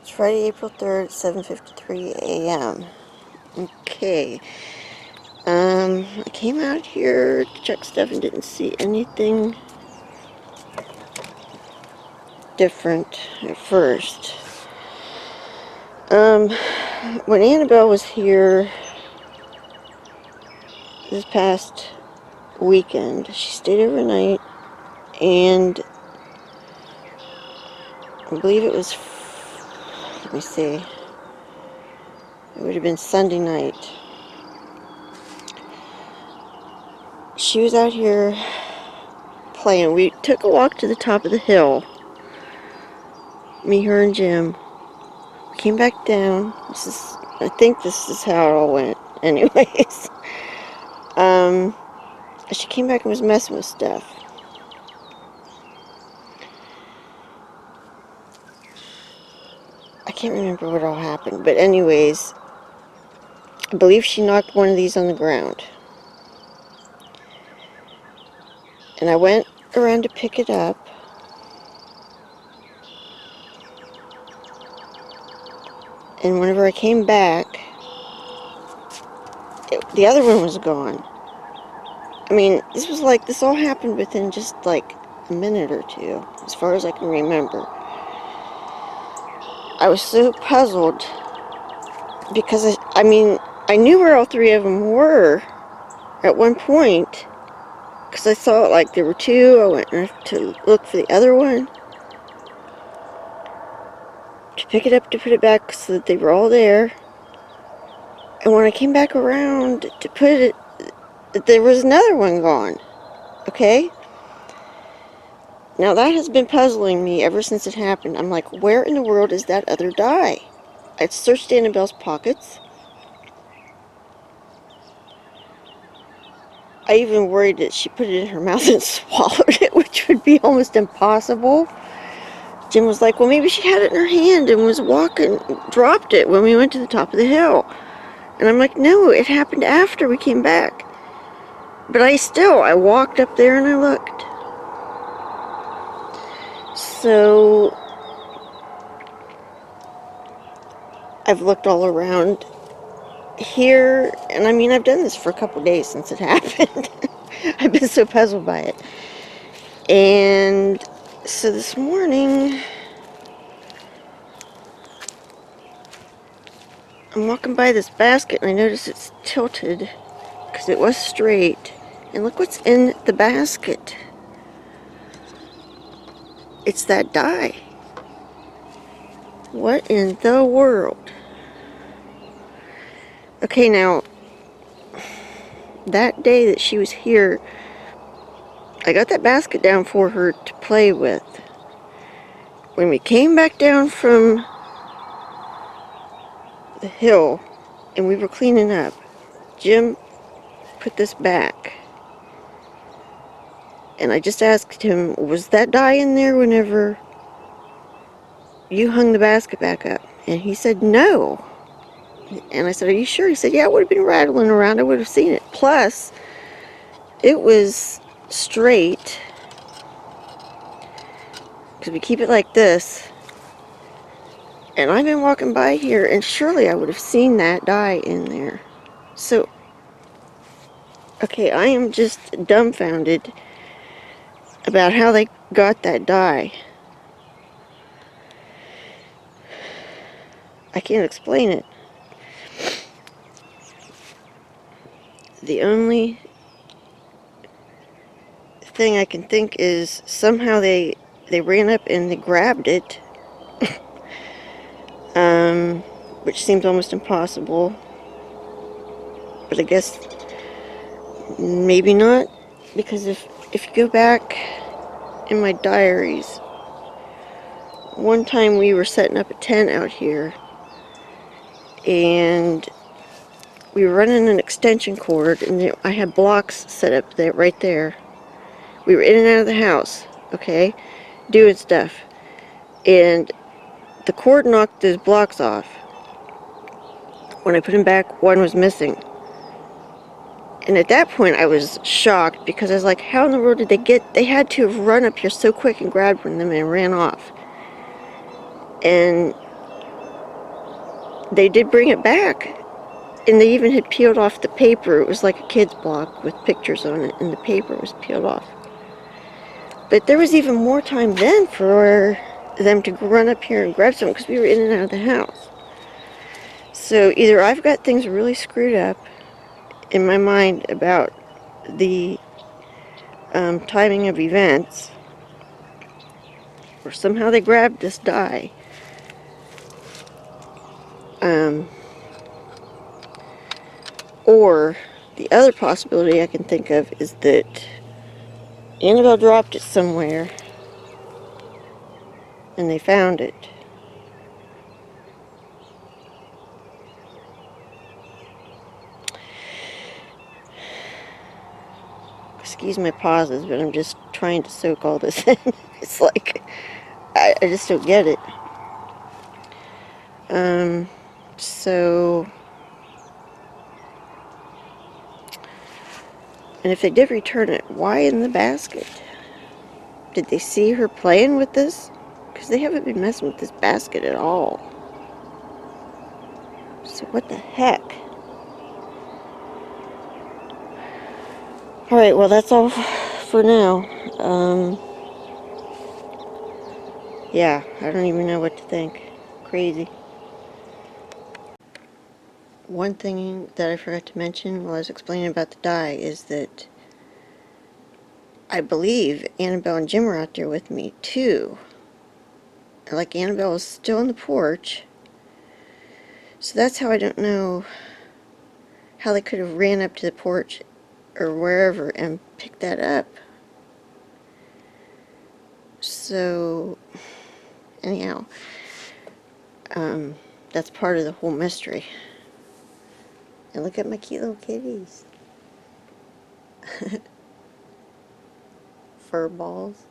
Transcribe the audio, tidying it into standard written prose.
It's Friday, April 3rd, 7:53 a.m. Okay. I came out here to check stuff and didn't see anything different at first. When Annabelle was here this past weekend, she stayed overnight, and I believe it was, let me see, it would have been Sunday night. She was out here playing. We took a walk to the top of the hill. Me, her, and Jim. We came back down. I think this is how it all went. Anyways. She came back and was messing with stuff. I can't remember what all happened. But anyways, I believe she knocked one of these on the ground. And I went around to pick it up. And whenever I came back, the other one was gone. I mean, this all happened within just like a minute or two, as far as I can remember. I was so puzzled because I knew where all three of them were at one point, because I saw like there were two. I went to look for the other one, to pick it up, to put it back so that they were all there. And when I came back around to put it, there was another one gone. Okay? Now that has been puzzling me ever since it happened. I'm like, where in the world is that other die? I searched Annabelle's pockets. I even worried that she put it in her mouth and swallowed it, which would be almost impossible. Jim was like, well, maybe she had it in her hand and was walking, dropped it when we went to the top of the hill. And I'm like, no, it happened after we came back. But I walked up there and I looked. So I've looked all around here, and I've done this for a couple days since it happened. I've been so puzzled by it. And so this morning, I'm walking by this basket and I notice it's tilted because it was straight. And look what's in the basket. It's that die. What in the world? Okay, now, that day that she was here, I got that basket down for her to play with. When we came back down from the hill and we were cleaning up, Jim put this back. And I just asked him, was that die in there whenever you hung the basket back up? And he said, no. And I said, are you sure? He said, yeah, it would have been rattling around. I would have seen it. Plus, it was straight, because we keep it like this. And I've been walking by here, and surely I would have seen that die in there. So, okay, I am just dumbfounded about how they got that die. I can't explain it. The only thing I can think is somehow they ran up and they grabbed it, which seems almost impossible. But I guess maybe not, because if you go back in my diaries, one time we were setting up a tent out here, and we were running an extension cord, and I had blocks set up there, right there. We were in and out of the house, okay, doing stuff, and the cord knocked those blocks off. When I put them back, one was missing. And at that point, I was shocked, because I was like, how in the world did they had to have run up here so quick and grabbed one of them and ran off. And they did bring it back. And they even had peeled off the paper. It was like a kid's block with pictures on it, and the paper was peeled off. But there was even more time then for them to run up here and grab something because we were in and out of the house. So either I've got things really screwed up in my mind about the timing of events, or somehow they grabbed this die. Or the other possibility I can think of is that Annabelle dropped it somewhere and they found it. Excuse my pauses, but I'm just trying to soak all this in. It's like, I just don't get it. So, and if they did return it, why in the basket? Did they see her playing with this? Because they haven't been messing with this basket at all. So what the heck? Alright, well that's all for now. Yeah, I don't even know what to think. Crazy. One thing that I forgot to mention while I was explaining about the die is that I believe Annabelle and Jim were out there with me too. Like Annabelle was still on the porch. So that's how I don't know how they could have ran up to the porch or wherever and picked that up. So anyhow, that's part of the whole mystery. And look at my cute little kitties. Fur balls.